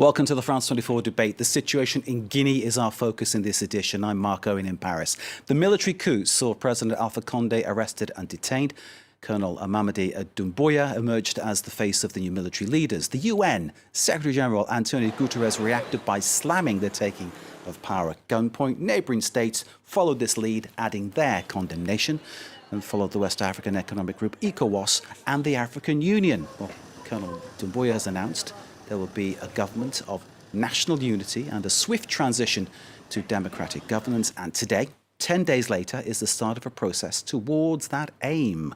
Welcome to the France 24 debate. The situation in Guinea is our focus in this edition. I'm Mark Owen in Paris. The military coup saw President Alpha Condé arrested and detained. Colonel Mamadi Doumbouya emerged as the face of the new military leaders. The UN Secretary-General Antonio Guterres reacted by slamming the taking of power at gunpoint. Neighbouring states followed this lead, adding their condemnation, and followed the West African Economic Group, ECOWAS, and the African Union. Well, Colonel Doumbouya has announced there will be a government of national unity and a swift transition to democratic governance. And today, 10 days later, is the start of a process towards that aim.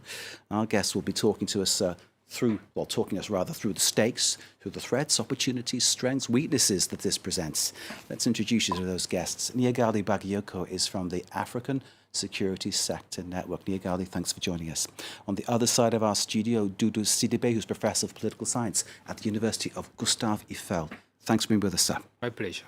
Our guest will be talking to us through the stakes, through the threats, opportunities, strengths, weaknesses that this presents. Let's introduce you to those guests. Ybg23bg is from the African Security Sector Network. Ybg, thanks for joining us. On the other side of our studio, Doudou Sidibé, who's Professor of Political Science at the University of Gustave Eiffel. Thanks for being with us, sir. My pleasure.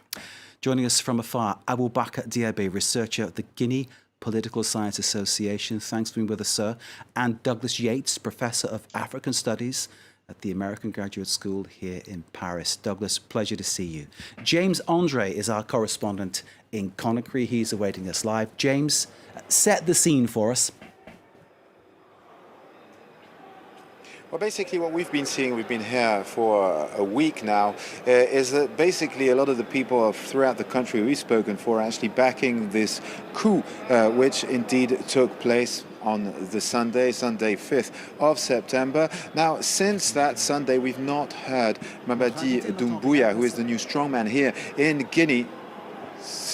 Joining us from afar, Abubakar Diaby, researcher at the Guinea Political Science Association. Thanks for being with us, sir. And Douglas Yates, Professor of African Studies at the American Graduate School here in Paris. Douglas, pleasure to see you. James Andre is our correspondent in Conakry. He's awaiting us live. James, set the scene for us. Well, basically what we've been seeing, we've been here for a week now, is that basically a lot of the people throughout the country we've spoken for are actually backing this coup, which indeed took place on the Sunday 5th of September. Now, since that Sunday, we've not heard Mamadi Doumbouya, who is the new strongman here in Guinea,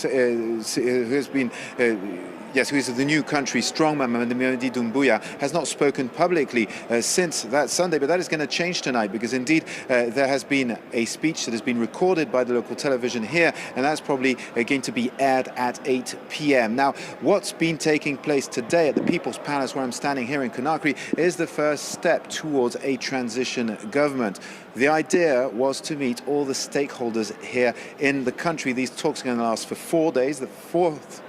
who has been who is the new country strongman, Mamadi Doumbouya, has not spoken publicly since that Sunday, but that is going to change tonight because indeed there has been a speech that has been recorded by the local television here, and that's probably going to be aired at 8 p.m. Now, what's been taking place today at the People's Palace, where I'm standing here in Conakry, is the first step towards a transition government. The idea was to meet all the stakeholders here in the country. These talks are going to last for 4 days. The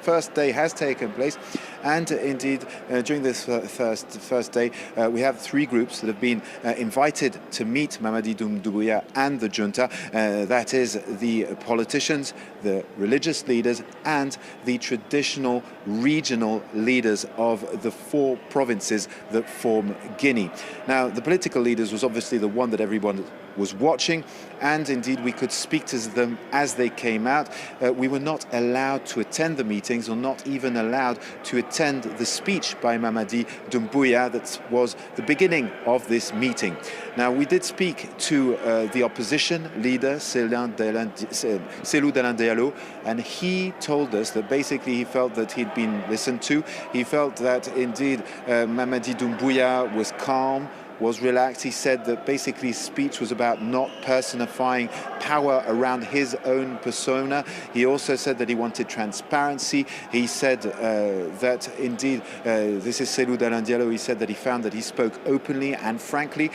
first day has taken place, and indeed during this first day we have 3 groups that have been invited to meet Mamadi Doumbouya and the junta. That is the politicians, the religious leaders, and the traditional regional leaders of the 4 provinces that form Guinea. Now, the political leaders was obviously the one that everyone was watching, and indeed we could speak to them as they came out. We were not allowed to attend the meetings, or not even allowed to attend the speech by Mamadi Doumbouya that was the beginning of this meeting. Now, we did speak to the opposition leader, Cellou Dalein Diallo, and he told us that basically he felt that he'd been listened to. He felt that indeed Mamadi Doumbouya was calm, was relaxed. He said that basically his speech was about not personifying power around his own persona. He also said that he wanted transparency. He said that indeed, this is Cellou Dalein Diallo, he said that he found that he spoke openly and frankly.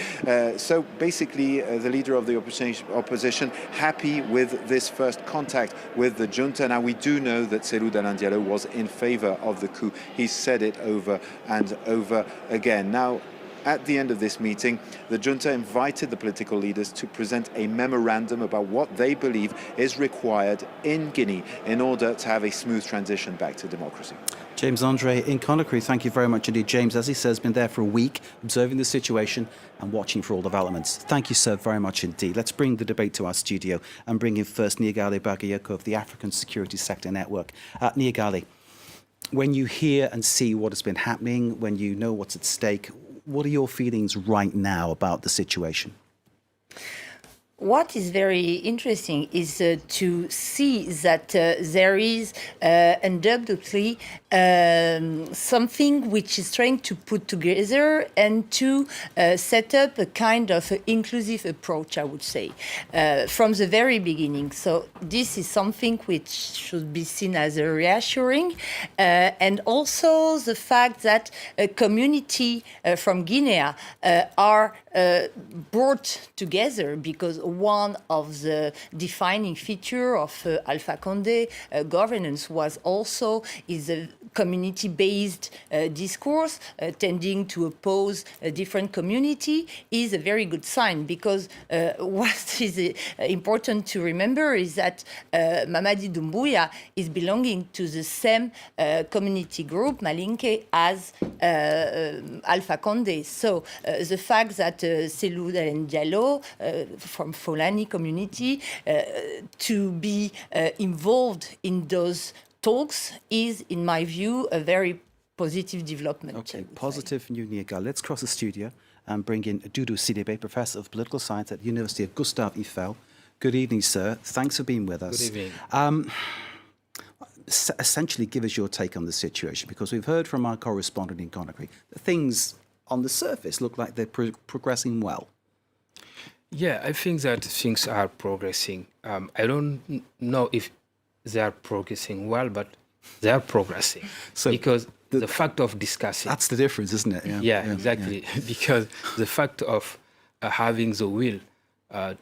So basically the leader of the opposition happy with this first contact with the junta. Now, we do know that Cellou Dalein Diallo was in favor of the coup. He said it over and over again. Now, at the end of this meeting, the junta invited the political leaders to present a memorandum about what they believe is required in Guinea in order to have a smooth transition back to democracy. James Andre in Conakry, thank you very much indeed. James, as he says, been there for a week, observing the situation and watching for all developments. Thank you, sir, very much indeed. Let's bring the debate to our studio and bring in first Ybg23bg of the African Security Sector Network. Ybg, when you hear and see what has been happening, when you know what's at stake, what are your feelings right now about the situation? What is very interesting is to see that there is undoubtedly something which is trying to put together and to set up a kind of inclusive approach, I would say, from the very beginning. So this is something which should be seen as a reassuring, and also the fact that a community from Guinea are brought together, because one of the defining feature of Alpha Condé governance was also is a community-based discourse tending to oppose a different community is a very good sign, because what is important to remember is that Mamadi Doumbouya is belonging to the same community group, Malinke, as Alpha Condé. So the fact that Selou Dalen Diallo from Fulani community to be involved in those talks is, in my view, a very positive development. Okay, positive new Niaga. Let's cross the studio and bring in Doudou Sidibé, Professor of Political Science at the University of Gustave Eiffel. Good evening, sir. Thanks for being with us. Good evening. Essentially, give us your take on the situation, because we've heard from our correspondent in Conakry that things on the surface look like they're progressing well. Yeah, I think that things are progressing. I don't know if they are progressing well, but they are progressing. So because the fact of discussing... That's the difference, isn't it? Yeah, exactly. Yeah. Because the fact of having the will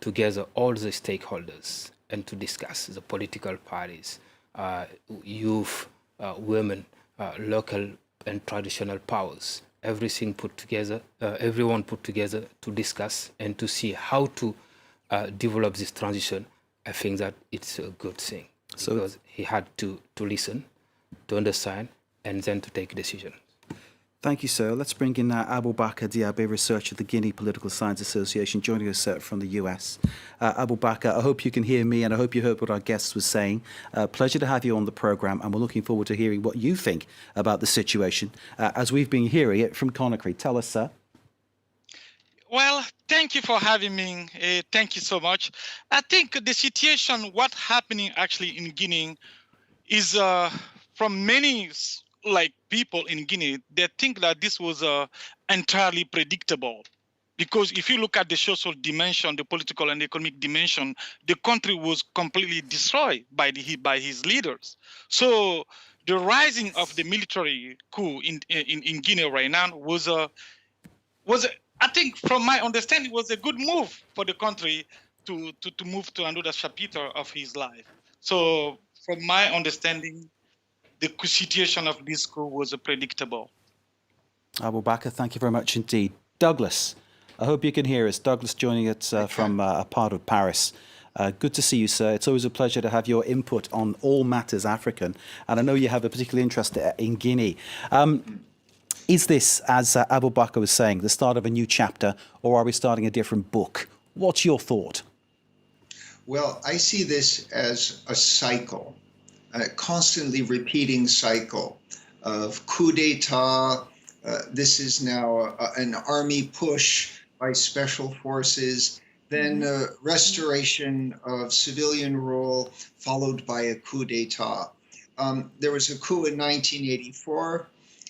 together all the stakeholders and to discuss the political parties, youth, women, local and traditional powers, everything put together, everyone put together to discuss and to see how to develop this transition. I think that it's a good thing, because he had to listen, to understand, and then to take decisions. Thank you, sir. Let's bring in Aboubakar Diaby, researcher at the Guinea Political Science Association, joining us from the US. Aboubakar, I hope you can hear me, and I hope you heard what our guest was saying. Pleasure to have you on the programme, and we're looking forward to hearing what you think about the situation, as we've been hearing it from Conakry. Tell us, sir. Well, thank you for having me. Thank you so much. I think the situation, what's happening actually in Guinea is from many people in Guinea, they think that this was entirely predictable. Because if you look at the social dimension, the political and economic dimension, the country was completely destroyed by his leaders. So the rising of the military coup in Guinea right now was I think, from my understanding, was a good move for the country to move to another chapter of his life. So from my understanding, the situation of this coup was predictable. Aboubakar, thank you very much indeed. Douglas, I hope you can hear us. Douglas joining us from a part of Paris. Good to see you, sir. It's always a pleasure to have your input on all matters African. And I know you have a particular interest in Guinea. Is this, as Aboubakar was saying, the start of a new chapter, or are we starting a different book? What's your thought? Well, I see this as a cycle, a constantly repeating cycle of coup d'etat. This is now an army push by special forces, then restoration of civilian rule, followed by a coup d'etat. There was a coup in 1984,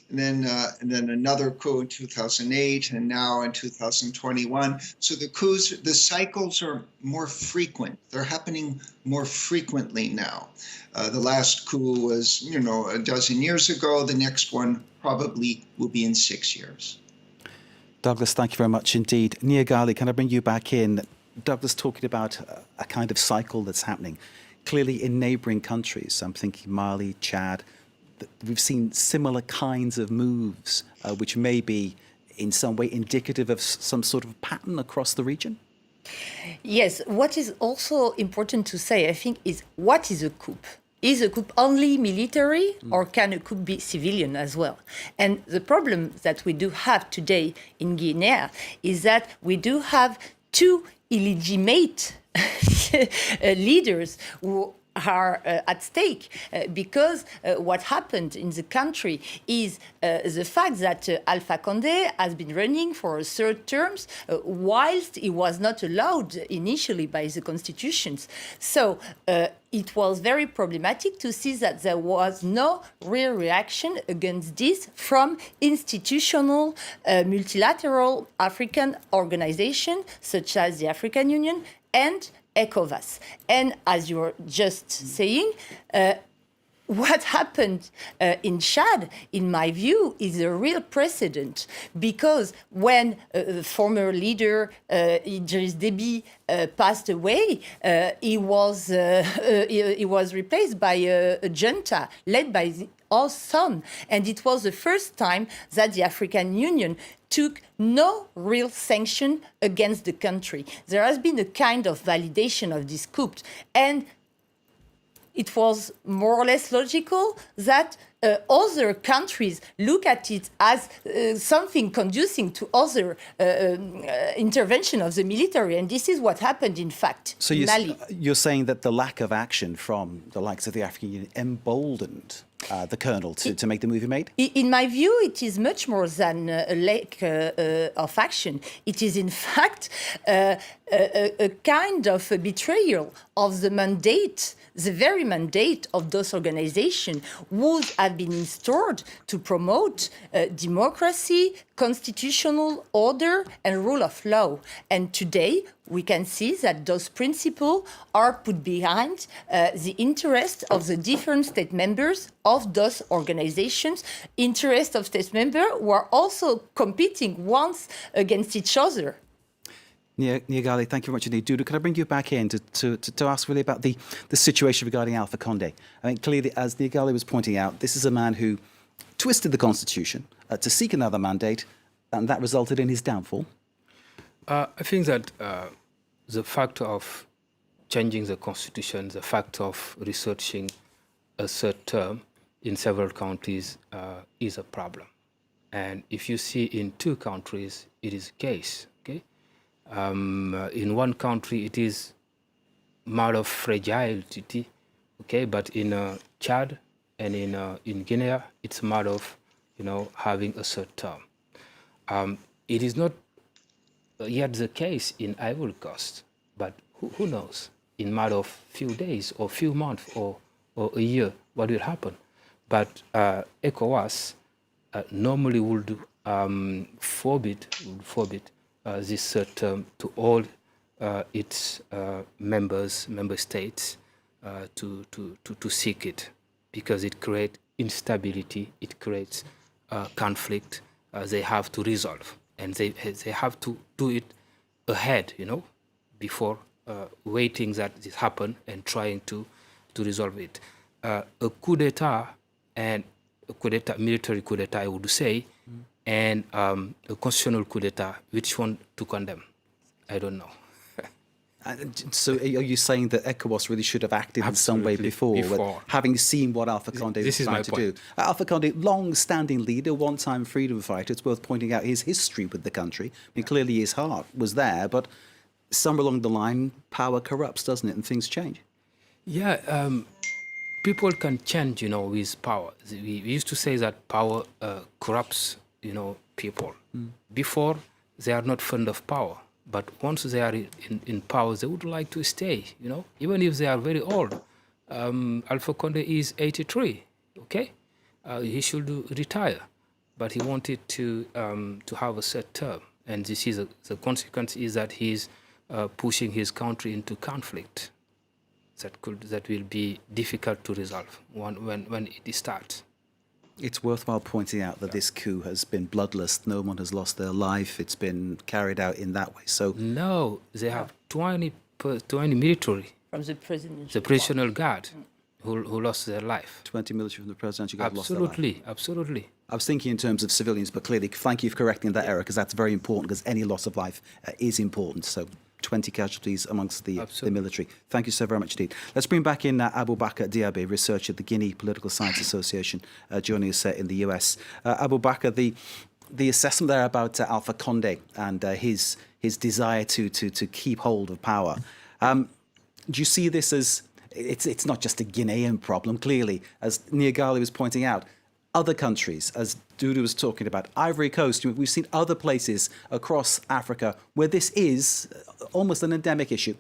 and then another coup in 2008, and now in 2021. So the cycles are more frequent. They're happening more frequently now. The last coup was, a dozen years ago. The next one probably will be in 6 years. Douglas, thank you very much indeed. Niagali, can I bring you back in? Douglas talking about a kind of cycle that's happening. Clearly in neighbouring countries, I'm thinking Mali, Chad, we've seen similar kinds of moves, which may be in some way indicative of some sort of pattern across the region? Yes, what is also important to say, I think, is what is a coup? Is a coup only military, or can a coup be civilian as well? And the problem that we do have today in Guinea is that we do have two illegitimate leaders who are at stake, because what happened in the country is the fact that Alpha Condé has been running for a third term whilst he was not allowed initially by the constitutions. So it was very problematic to see that there was no real reaction against this from institutional multilateral African organizations such as the African Union and ECOWAS. And as you're just saying, what happened in Chad, in my view, is a real precedent, because when the former leader Idriss Déby passed away, he was replaced by a junta led by our son. And it was the first time that the African Union took no real sanction against the country. There has been a kind of validation of this coup, and it was more or less logical that other countries look at it as something conducing to other intervention of the military. And this is what happened, in fact, So in Mali. you're saying that the lack of action from the likes of the African Union emboldened the colonel to make the move he made? In my view, it is much more than a lack of action. It is, in fact, a kind of a betrayal of the mandate, the very mandate of those organizations who have been installed to promote democracy, constitutional order, and rule of law. And today, we can see that those principles are put behind the interest of the different state members of those organizations, interest of state members who are also competing once against each other. Niagali, thank you very much indeed. Dudu, can I bring you back in to ask really about the situation regarding Alpha Condé? I mean, clearly, as Niagali was pointing out, this is a man who twisted the constitution to seek another mandate, and that resulted in his downfall. I think that the fact of changing the constitution, the fact of researching a third term in several countries is a problem. And if you see in two countries, it is the case. Okay, in one country, it is matter of fragility. Okay, but in Chad and in Guinea, it's a matter of having a third term. It is not yet the case in Ivory Coast, but who knows? In matter of few days or few months or a year, what will happen? But ECOWAS normally would forbid this third term to all its member states to seek it, because it creates instability, it creates conflict. They have to resolve, and they have to do it ahead, before waiting that this happen and trying to resolve it. A coup d'etat and a coup d'etat, military coup d'etat, I would say, and a constitutional coup d'etat, which one to condemn? I don't know. So are you saying that ECOWAS really should have acted in some way before. Having seen what Alpha Condé was trying to do? Alpha Condé, long-standing leader, one-time freedom fighter. It's worth pointing out his history with the country. I mean, clearly his heart was there, but somewhere along the line, power corrupts, doesn't it? And things change. Yeah, people can change, with power. We used to say that power corrupts, people. Before, they are not fond of power. But once they are in power, they would like to stay, even if they are very old. Alpha Condé is 83, okay? He should retire, but he wanted to have a set term. And this is the consequence is that he's pushing his country into conflict that will be difficult to resolve when it starts. It's worthwhile pointing out that this coup has been bloodless. No one has lost their life. It's been carried out in that way. So no, they have 20 military From the president. The National Guard who lost their life. 20 military from the presidential guard lost their life. Absolutely. I was thinking in terms of civilians, but clearly, thank you for correcting that error, because that's very important, because any loss of life is important. So 20 casualties amongst the military. Thank you so very much indeed. Let's bring back in Aboubakar Diaby, researcher at the Guinea Political Science Association, joining us in the US. Aboubakar, the assessment there about Alpha Condé and his desire to keep hold of power. Do you see this as, it's not just a Guinean problem, clearly, as Niagali was pointing out, other countries, as Dudu was talking about, Ivory Coast, we've seen other places across Africa where this is almost an endemic issue?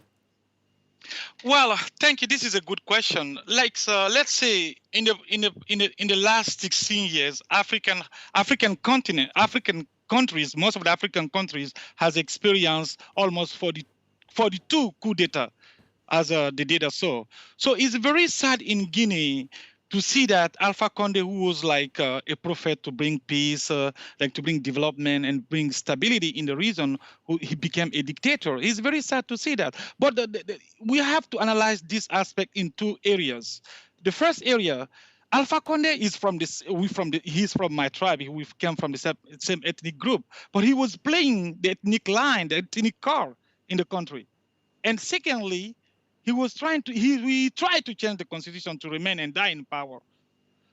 Well, thank you. This is a good question. Like, let's say in the last 16 years, African countries, most of the African countries has experienced almost 42 coup d'etat, as the data saw. So it's very sad in Guinea to see that Alpha Condé, who was like a prophet to bring peace, like to bring development and bring stability in the region, he became a dictator. It's very sad to see that. But we have to analyze this aspect in two areas. The first area, Alpha Conde is from this. He's from my tribe. We came from the same ethnic group, but he was playing the ethnic line, the ethnic card in the country. And secondly, he tried to change the constitution to remain and die in power.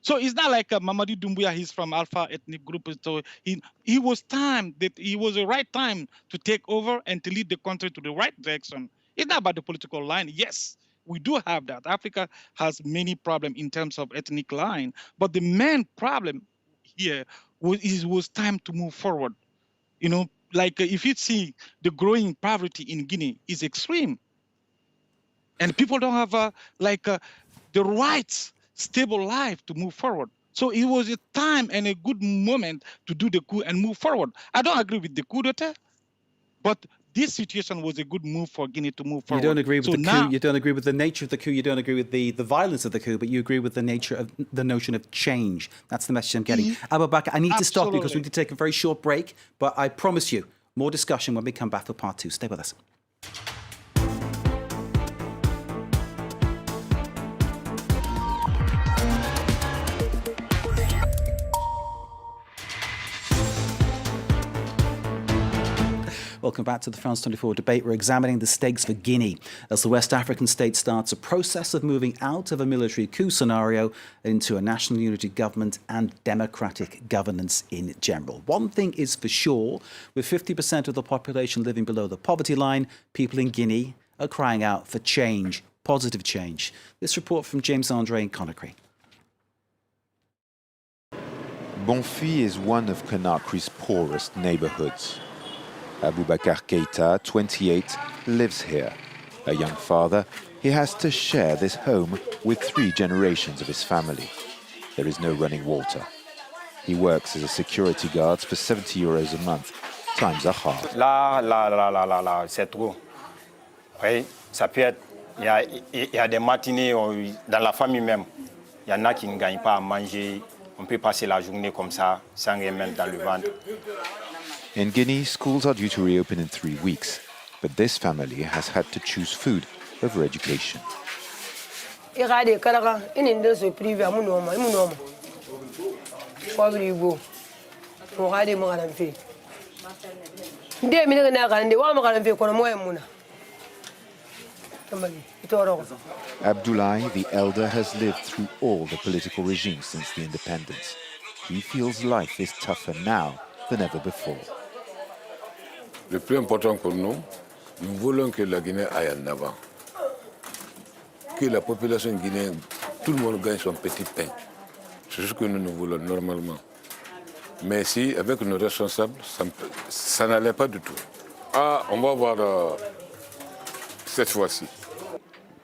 So it's not like Mamadi Doumbouya, he's from Alpha ethnic group. So he was the right time to take over and to lead the country to the right direction. It's not about the political line. Yes, we do have that. Africa has many problems in terms of ethnic line, but the main problem here was time to move forward. You know, like if you see the growing poverty in Guinea is extreme, and people don't have the right stable life to move forward. So it was a time and a good moment to do the coup and move forward. I don't agree with the coup d'etat, but this situation was a good move for Guinea to move forward. You don't agree with the coup, you don't agree with the nature of the coup, you don't agree with the violence of the coup, but you agree with the nature of the notion of change. That's the message I'm getting. Abubakar, I need to stop you because we need to take a very short break, but I promise you, more discussion when we come back for part 2. Stay with us. Welcome back to the France 24 debate. We're examining the stakes for Guinea as the West African state starts a process of moving out of a military coup scenario into a national unity government and democratic governance in general. One thing is for sure, with 50% of the population living below the poverty line, people in Guinea are crying out for change, positive change. This report from James Andre in Conakry. Bonfils is one of Conakry's poorest neighborhoods. Abubakar Keita, 28, lives here. A young father, he has to share this home with 3 generations of his family. There is no running water. He works as a security guard for 70 euros a month. Times are hard. Là, c'est trop. Oui, ça peut être. Il y a des matinées dans la famille même. Il y en a qui ne gagnent pas à manger. On peut passer la journée comme ça, sans rien mettre dans le ventre. In Guinea, schools are due to reopen in 3 weeks, but this family has had to choose food over education. Abdoulaye, the elder, has lived through all the political regimes since the independence. He feels life is tougher now than ever before. Le plus important pour nous, nous voulons que la Guinée aille en avant. Que la population guinéenne, tout le monde gagne son petit pain. C'est ce que nous voulons normalement. Mais ici, avec nos responsables, ça n'allait pas du tout. Ah, on va voir cette fois-ci.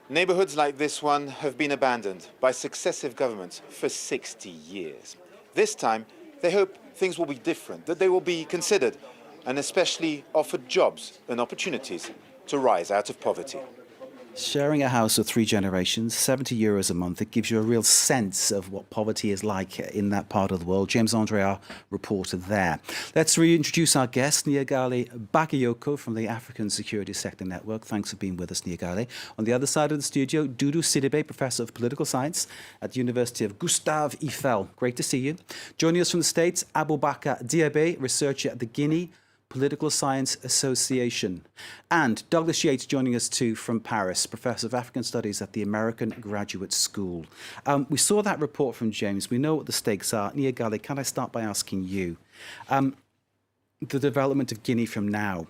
Neighborhoods like this one have been abandoned by successive governments for 60 years. This time, they hope things will be different, that they will be considered and especially offered jobs and opportunities to rise out of poverty. Sharing a house of 3 generations, 70 euros a month, it gives you a real sense of what poverty is like in that part of the world. James Andre, our reporter there. Let's reintroduce our guest, Niagale Bakayoko from the African Security Sector Network. Thanks for being with us, Niagale. On the other side of the studio, Doudou Sidibé, Professor of Political Science at the University of Gustave Eiffel. Great to see you. Joining us from the States, Abubakar Diabe, researcher at the Guinea Political Science Association. And Douglas Yates joining us too from Paris, Professor of African Studies at the American Graduate School. We saw that report from James. We know what the stakes are. Niagale, can I start by asking you, the development of Guinea from now,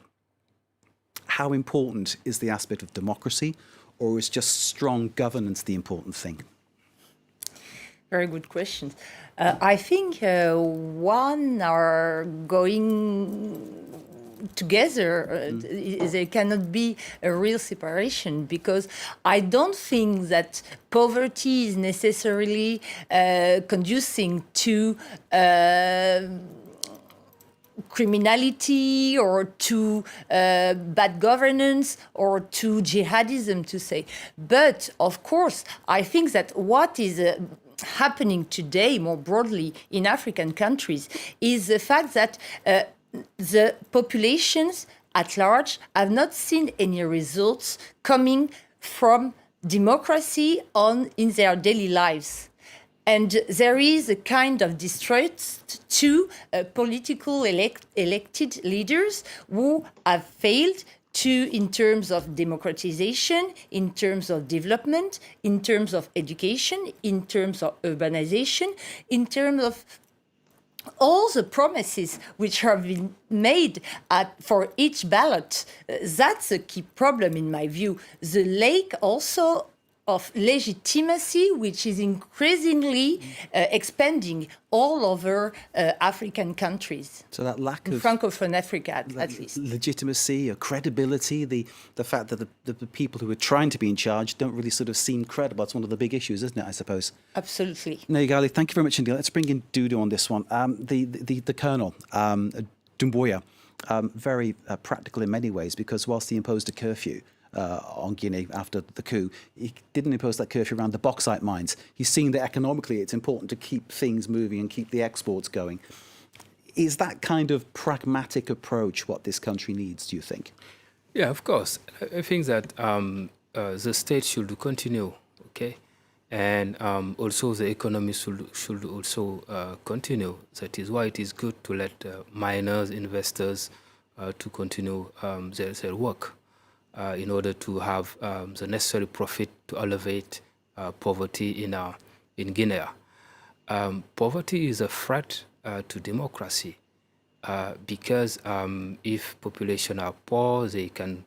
how important is the aspect of democracy, or is just strong governance the important thing? Very good questions. I think one are going together. There cannot be a real separation, because I don't think that poverty is necessarily conducing to criminality or to bad governance or to jihadism, to say. But of course, I think that what is happening today more broadly in African countries is the fact that the populations at large have not seen any results coming from democracy in their daily lives. And there is a kind of distrust to political elected leaders who have failed to, in terms of democratization, in terms of development, in terms of education, in terms of urbanization, in terms of all the promises which have been made for each ballot. That's a key problem in my view. The lack also of legitimacy, which is increasingly expanding all over African countries. So that lack of Francophone Africa, at least. Legitimacy or credibility, the fact that the people who are trying to be in charge don't really sort of seem credible. It's one of the big issues, isn't it, I suppose? Absolutely. Naigali, thank you very much indeed. Let's bring in Dudu on this one. The Colonel, Doumbouya, very practical in many ways, because whilst he imposed a curfew on Guinea after the coup, he didn't impose that curfew around the bauxite mines. He's seen that economically it's important to keep things moving and keep the exports going. Is that kind of pragmatic approach what this country needs, do you think? Yeah, of course. I think that the state should continue, okay? And also the economy should also continue. That is why it is good to let miners, investors to continue their work. In order to have the necessary profit to elevate poverty in Guinea. Poverty is a threat to democracy because if population are poor, they can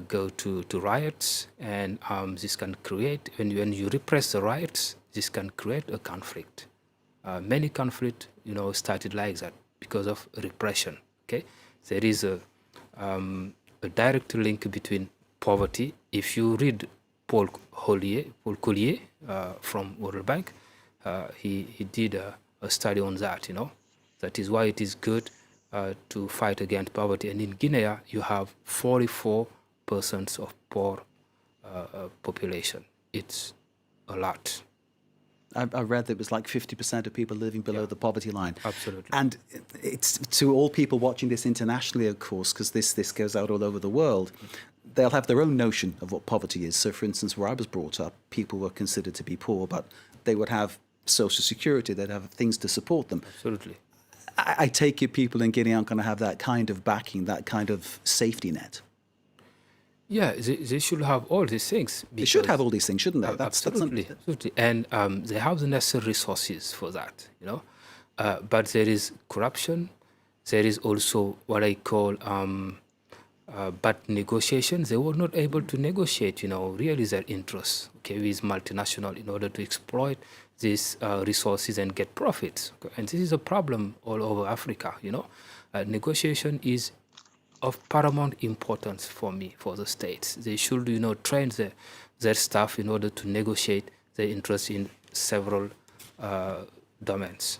go to riots, and this can create, when you repress the riots, this can create a conflict. Many conflicts, started like that because of repression. Okay, there is a direct link between poverty. If you read Paul Collier from World Bank, he did a study on that. That is why it is good to fight against poverty. And in Guinea, you have 44% of poor population. It's a lot. I read that it was like 50% of people living below the poverty line. Absolutely. And it's to all people watching this internationally, of course, because this goes out all over the world, they'll have their own notion of what poverty is. So, for instance, where I was brought up, people were considered to be poor, but they would have social security, they'd have things to support them. Absolutely. I take it people in Guinea aren't going to have that kind of backing, that kind of safety net. Yeah, they should have all these things. They should have all these things, shouldn't they? Absolutely. And they have the necessary resources for that, But there is corruption. There is also what I call bad negotiations. They were not able to negotiate, really their interests, with multinational in order to exploit these resources and get profits. And this is a problem all over Africa, Negotiation is of paramount importance for me, for the states. They should, train their staff in order to negotiate their interests in several domains.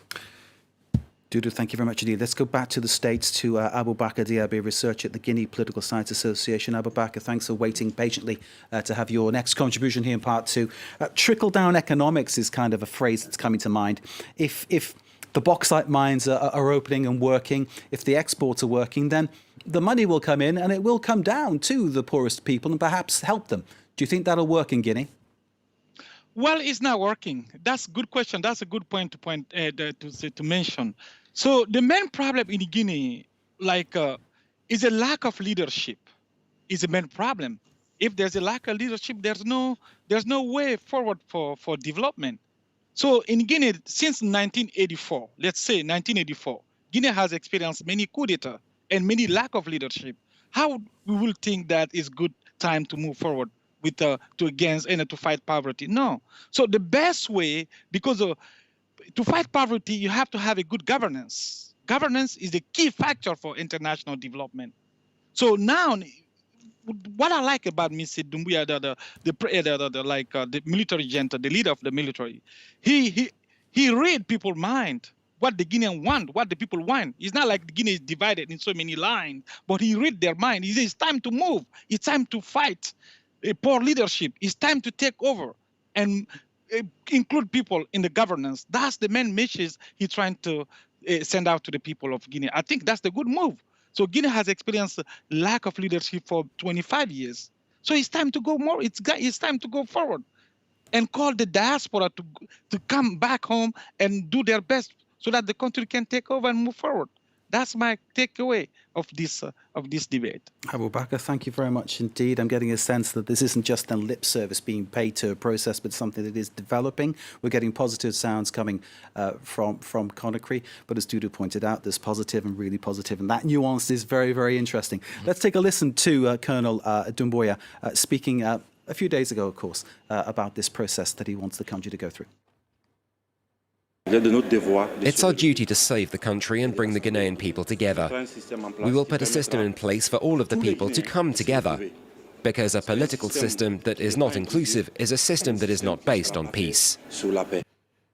Dudu, thank you very much indeed. Let's go back to the States, to Abubakar Diaby, researcher at the Guinea Political Science Association. Abubakar, thanks for waiting patiently to have your next contribution here in part two. Trickle-down economics is kind of a phrase that's coming to mind. If the bauxite mines are opening and working, if the exports are working, then the money will come in and it will come down to the poorest people and perhaps help them. Do you think that'll work in Guinea? Well, it's not working. That's a good question. That's a good point to mention. So the main problem in Guinea, is a lack of leadership. Is the main problem. If there's a lack of leadership, there's no way forward for development. So in Guinea, since 1984, let's say 1984, Guinea has experienced many coups d'etat and many lack of leadership. How we will think that is good time to move forward with to against and to fight poverty? No. So the best way, because to fight poverty, you have to have a good governance. Governance is the key factor for international development. So now, what I like about Mr. Doumbouya, the military junta, the leader of the military, he read people's mind. What the Guineans want, what the people want. It's not like Guinea is divided in so many lines, but he read their mind. He says it's time to move. It's time to fight poor leadership. It's time to take over and include people in the governance. That's the main message he's trying to send out to the people of Guinea. I think that's the good move. So Guinea has experienced lack of leadership for 25 years. So it's time to go more. It's time to go forward. and call the diaspora to come back home and do their best so that the country can take over and move forward. That's my takeaway of this debate. Abu Bakr, thank you very much indeed. I'm getting a sense that this isn't just a lip service being paid to a process, but something that is developing. We're getting positive sounds coming from Conakry, but as Dudu pointed out, there's positive and really positive, and that nuance is very, very interesting. Let's take a listen to Colonel Doumbouya speaking a few days ago, of course, about this process that he wants the country to go through. It's our duty to save the country and bring the Guinean people together. We will put a system in place for all of the people to come together, because a political system that is not inclusive is a system that is not based on peace.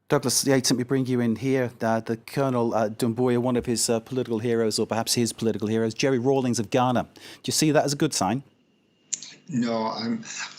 Douglas Yates, let me bring you in here. The Colonel Doumbouya, one of his political heroes, or perhaps his political heroes, Jerry Rawlings of Ghana. Do you see that as a good sign? No,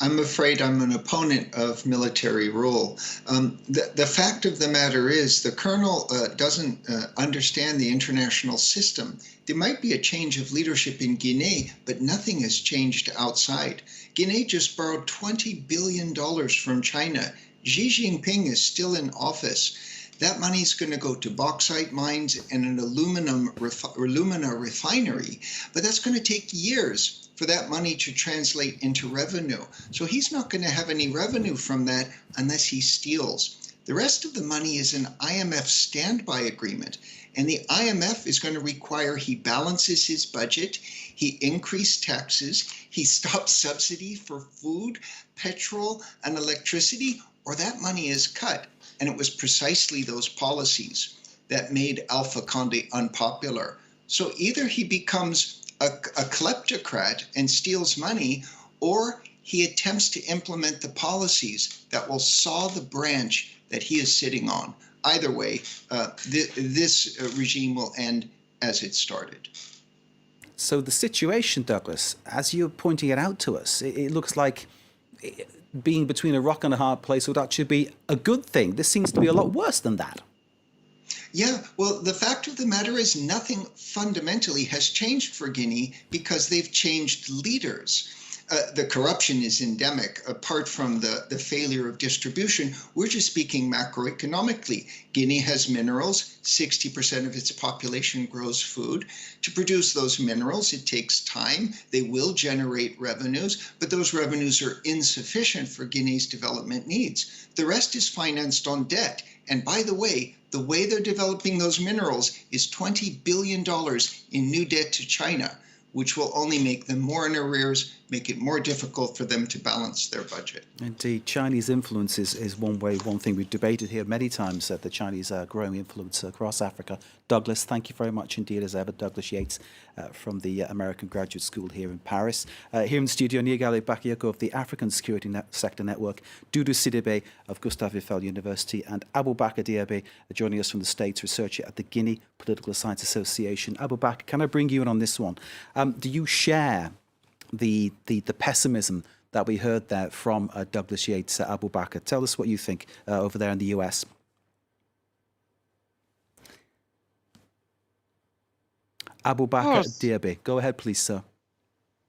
I'm afraid I'm an opponent of military rule. The fact of the matter is the colonel doesn't understand the international system. There might be a change of leadership in Guinea, but nothing has changed outside. Guinea just borrowed $20 billion from China. Xi Jinping is still in office. That money is going to go to bauxite mines and an alumina refinery, but that's going to take years for that money to translate into revenue. So he's not going to have any revenue from that unless he steals. The rest of the money is an IMF standby agreement, and the IMF is going to require he balances his budget, he increase taxes, he stops subsidy for food, petrol, and electricity, or that money is cut. And it was precisely those policies that made Alpha Condé unpopular. So either he becomes a kleptocrat and steals money, or he attempts to implement the policies that will saw the branch that he is sitting on. Either way, this regime will end as it started. So the situation, Douglas, as you're pointing it out to us, it looks like being between a rock and a hard place would actually be a good thing. This seems to be a lot worse than that. Yeah, well, the fact of the matter is nothing fundamentally has changed for Guinea because they've changed leaders. The corruption is endemic. Apart from the failure of distribution, we're just speaking macroeconomically. Guinea has minerals. 60% of its population grows food. To produce those minerals, it takes time. They will generate revenues, but those revenues are insufficient for Guinea's development needs. The rest is financed on debt. And by the way they're developing those minerals is $20 billion in new debt to China, which will only make them more in arrears, make it more difficult for them to balance their budget. Indeed, Chinese influence is one thing we've debated here many times, the Chinese growing influence across Africa. Douglas, thank you very much indeed, as ever. Douglas Yates from the American Graduate School here in Paris. Here in the studio, Niegale Bakayoko of the African Security Sector Network, Dudu Sidibé of Gustave Eiffel University, and Abu Bakr Diaby joining us from the States, researcher at the Guinea Political Science Association. Abu Bakr, can I bring you in on this one? Do you share the pessimism that we heard there from Douglas Yates, Abu Bakr? Tell us what you think over there in the US. Abu Bakr Diaby, go ahead, please, sir.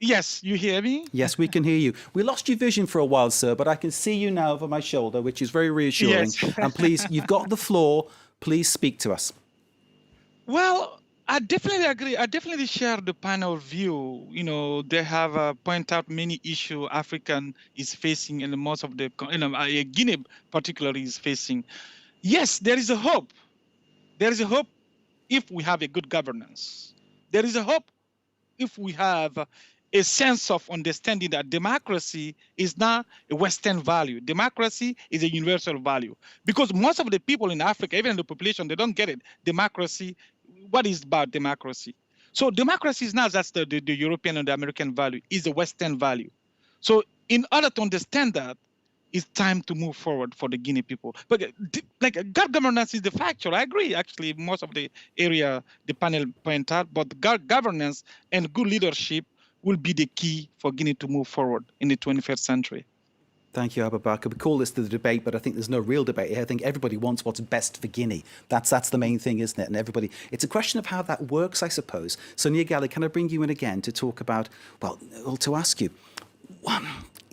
Yes, you hear me? Yes, we can hear you. We lost your vision for a while, sir, but I can see you now over my shoulder, which is very reassuring. Yes. And please, you've got the floor. Please speak to us. Well, I definitely agree. I definitely share the panel view. You know, they have pointed out many issues African is facing, and most of the, Guinea particularly is facing. Yes, there is a hope. There is a hope if we have a good governance. There is a hope if we have a sense of understanding that democracy is not a Western value. Democracy is a universal value. Because most of the people in Africa, even in the population, they don't get it. Democracy, what is about democracy? So democracy is not just the European and the American value, it's a Western value. So in order to understand that, it's time to move forward for the Guinea people. But like good governance is the factor. I agree, actually, most of the area the panel point out, but good governance and good leadership will be the key for Guinea to move forward in the 21st century. Thank you, Abu Bakr. We call this the debate, but I think there's no real debate here. I think everybody wants what's best for Guinea. That's the main thing, isn't it? And everybody, it's a question of how that works, I suppose. So, Niegale, can I bring you in again to talk about, well, to ask you,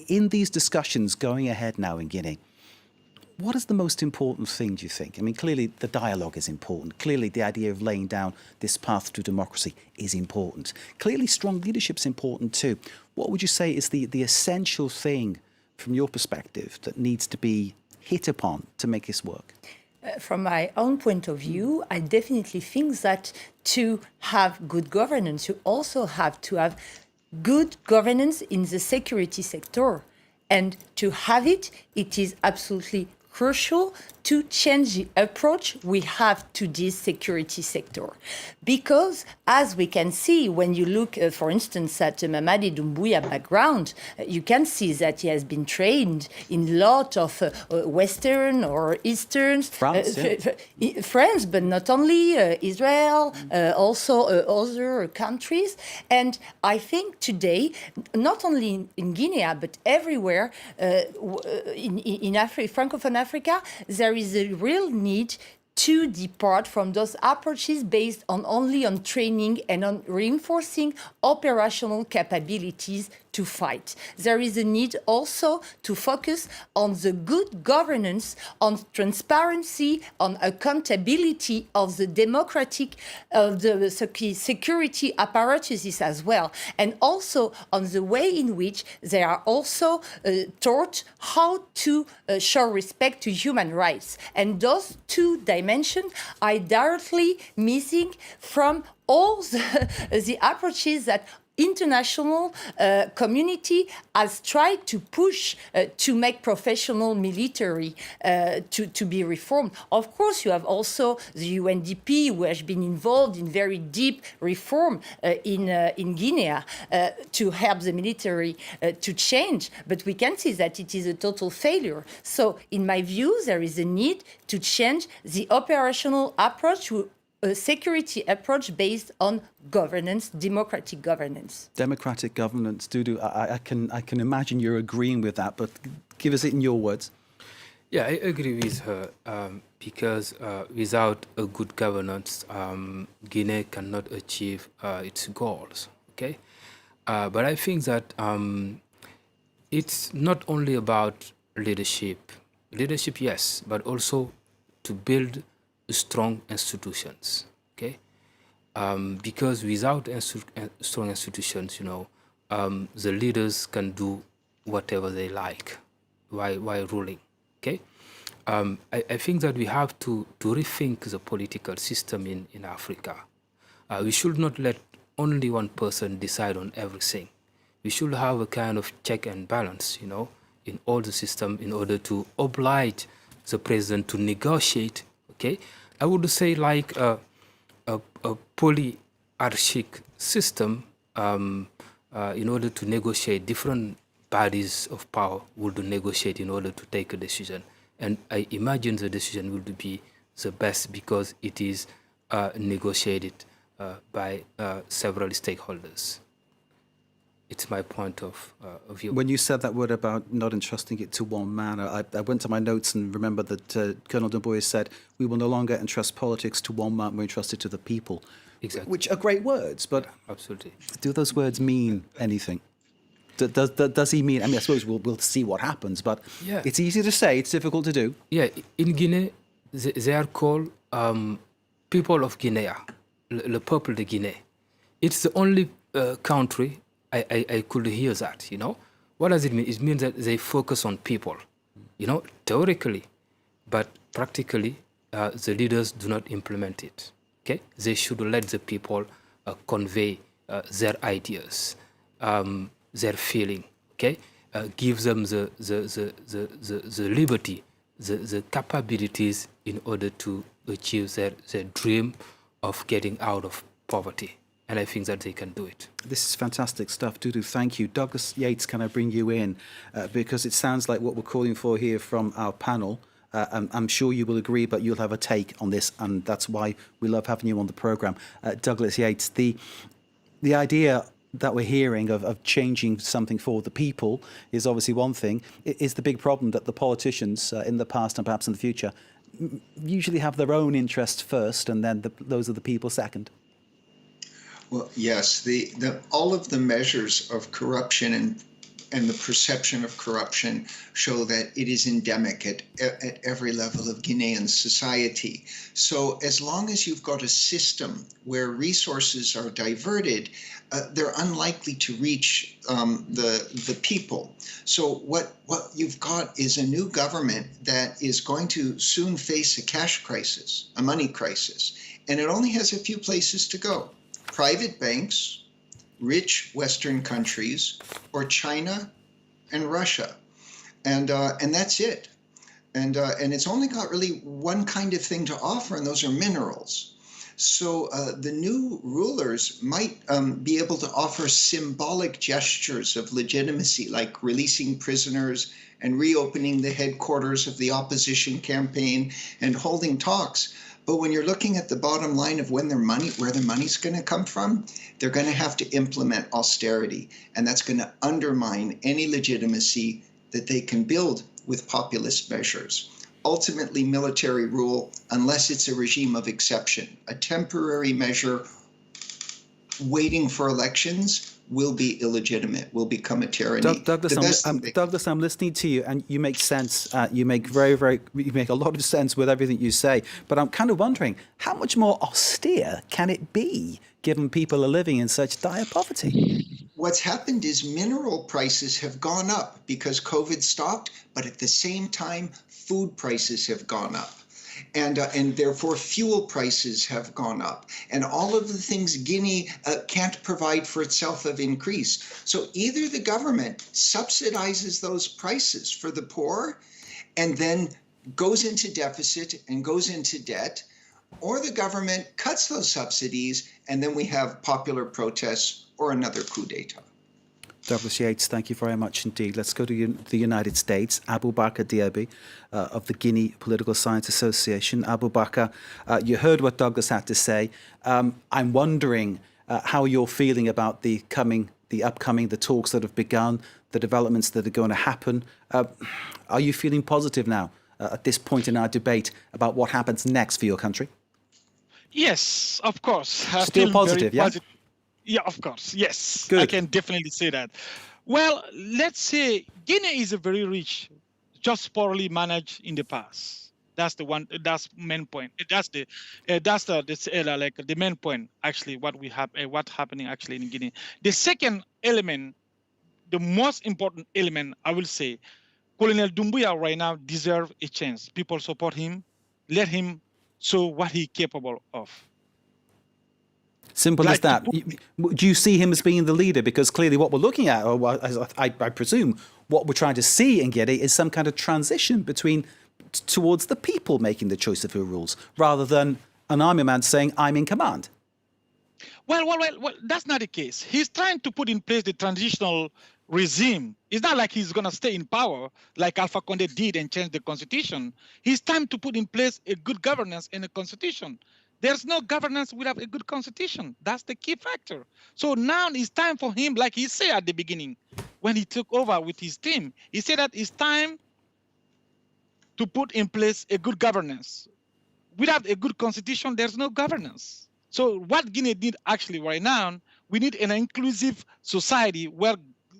in these discussions going ahead now in Guinea, What is the most important thing, do you think? I mean, clearly the dialogue is important. Clearly the idea of laying down this path to democracy is important. Clearly strong leadership is important too. What would you say is the essential thing from your perspective that needs to be hit upon to make this work? From my own point of view, I definitely think that to have good governance, you also have to have good governance in the security sector. And to have it, it is absolutely crucial to change the approach we have to this security sector. Because, as we can see, when you look, for instance, at Mamadi Doumbouya background, you can see that he has been trained in a lot of Western or Eastern France, but not only Israel, also other countries. And I think today, not only in Guinea, but everywhere in Francophone Africa, there is a real need to depart from those approaches based only on training and on reinforcing operational capabilities to fight. There is a need also to focus on the good governance, on transparency, on accountability of the democratic, the security apparatuses as well, and also on the way in which they are also taught how to show respect to human rights. And those two dimensions are directly missing from all the approaches that international community has tried to push to make professional military to be reformed. Of course, you have also the UNDP, who has been involved in very deep reform in Guinea to help the military to change. But we can see that it is a total failure. So, in my view, there is a need to change the operational approach to a security approach based on governance, democratic governance. Democratic governance, Dudu, I can imagine you're agreeing with that, but give us it in your words. Yeah, I agree with her because without a good governance, Guinea cannot achieve its goals, okay? But I think that it's not only about leadership. Leadership, yes, but also to build strong institutions, okay? Because without strong institutions, the leaders can do whatever they like while ruling, okay? I think that we have to rethink the political system in Africa. We should not let only one person decide on everything. We should have a kind of check and balance, in all the system in order to oblige the president to negotiate, okay? I would say like a polyarchic system in order to negotiate. Different bodies of power would negotiate in order to take a decision. And I imagine the decision will be the best because it is negotiated by several stakeholders. It's my point of view. When you said that word about not entrusting it to one man, I went to my notes and remember that Colonel Doumbouya said, we will no longer entrust politics to one man, we entrust it to the people. Exactly. Which are great words, but absolutely, do those words mean anything? Does he mean, I mean, I suppose we'll see what happens, but yeah. It's easy to say, it's difficult to do. Yeah, in Guinea, they are called people of Guinea, le peuple de Guinée. It's the only country I could hear that, What does it mean? It means that they focus on people, theoretically, but practically, the leaders do not implement it, okay? They should let the people convey their ideas, their feeling, okay? Give them the liberty, the capabilities in order to achieve their dream of getting out of poverty. And I think that they can do it. This is fantastic stuff, Dudu. Thank you. Douglas Yates, can I bring you in? Because it sounds like what we're calling for here from our panel. I'm sure you will agree, but you'll have a take on this, and that's why we love having you on the programme. Douglas Yates, the idea that we're hearing of changing something for the people is obviously one thing. It is the big problem that the politicians in the past and perhaps in the future usually have their own interests first, and then those are the people second. Well, yes, all of the measures of corruption and and the perception of corruption show that it is endemic at every level of Guinean society. So as long as you've got a system where resources are diverted, they're unlikely to reach the people. So what you've got is a new government that is going to soon face a cash crisis, a money crisis, and it only has a few places to go. Private banks, rich Western countries, or China and Russia, and that's it. And it's only got really one kind of thing to offer, and those are minerals. So the new rulers might be able to offer symbolic gestures of legitimacy, like releasing prisoners and reopening the headquarters of the opposition campaign and holding talks. But when you're looking at the bottom line of where their money's going to come from, they're going to have to implement austerity, and that's going to undermine any legitimacy that they can build with populist measures. Ultimately, military rule, unless it's a regime of exception, a temporary measure waiting for elections, will be illegitimate, will become a tyranny. Douglas, I'm listening to you, and you make sense. You make you make a lot of sense with everything you say. But I'm kind of wondering, how much more austere can it be, given people are living in such dire poverty? What's happened is mineral prices have gone up because COVID stopped, but at the same time, food prices have gone up. And therefore fuel prices have gone up. And all of the things Guinea can't provide for itself have increased. So either the government subsidizes those prices for the poor and then goes into deficit and goes into debt, or the government cuts those subsidies and then we have popular protests or another coup d'etat. Douglas Yates, thank you very much indeed. Let's go to the United States. Abubakar Diaby of the Guinea Political Science Association. Abubakar, you heard what Douglas had to say. I'm wondering how you're feeling about the talks that have begun, the developments that are going to happen. Are you feeling positive now at this point in our debate about what happens next for your country? Yes, of course. I Still feel positive, very yeah? positive. Yeah, of course. Yes, Good. I can definitely say that. Well, let's say Guinea is a very rich, just poorly managed in the past. That's the one. That's main point. That's the main point. Actually, what's happening actually in Guinea. The second element, the most important element, I will say, Colonel Doumbouya right now deserves a chance. People support him. Let him show what he's capable of. Simple as that. Do you see him as being the leader? Because clearly what we're looking at, or I presume, what we're trying to see in Guinea is some kind of transition towards the people making the choice of who rules, rather than an army man saying, I'm in command. Well, that's not the case. He's trying to put in place the transitional regime. It's not like he's going to stay in power like Alpha Condé did and change the constitution. He's trying to put in place a good governance and a constitution. There's no governance without a good constitution. That's the key factor. So now it's time for him, like he said at the beginning, when he took over with his team, he said that it's time to put in place a good governance. Without a good constitution, there's no governance. So what Guinea did actually right now, we need an inclusive society where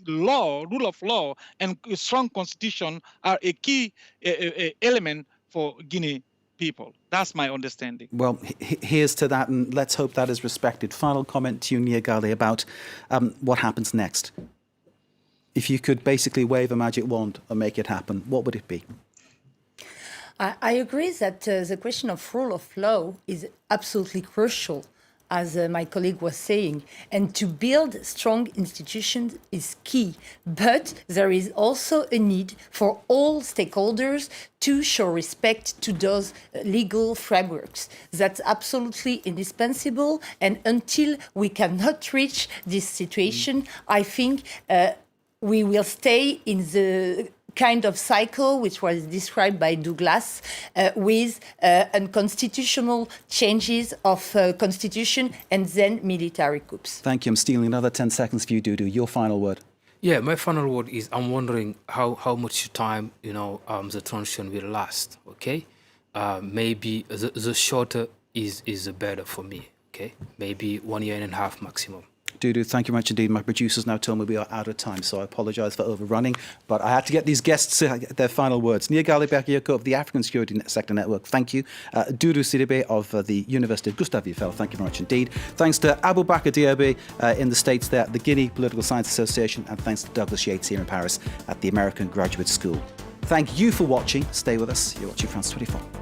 rule of law, and a strong constitution are a key element for Guinea people. That's my understanding. Well, here's to that, and let's hope that is respected. Final comment to you, Niagali, about what happens next. If you could basically wave a magic wand and make it happen, what would it be? I agree that the question of rule of law is absolutely crucial, as my colleague was saying, and to build strong institutions is key. But there is also a need for all stakeholders to show respect to those legal frameworks. That's absolutely indispensable. And until we cannot reach this situation, I think we will stay in the kind of cycle which was described by Douglas with unconstitutional changes of constitution and then military coups. Thank you. I'm stealing another 10 seconds for you, Dudu. Your final word. Yeah, my final word is I'm wondering how much time, the transition will last, okay? Maybe the shorter is better for me, okay? Maybe 1.5 years maximum. Dudu, thank you very much indeed. My producers now tell me we are out of time, so I apologise for overrunning. But I had to get these guests their final words. Nia Gali-Bakayoko of the African Security Sector Network, thank you. Dudu Sidibe of the University of Gustave Eiffel, thank you very much indeed. Thanks to Abu Bakr Diaby in the States there at the Guinea Political Science Association, and thanks to Douglas Yates here in Paris at the American Graduate School. Thank you for watching. Stay with us. You're watching France 24.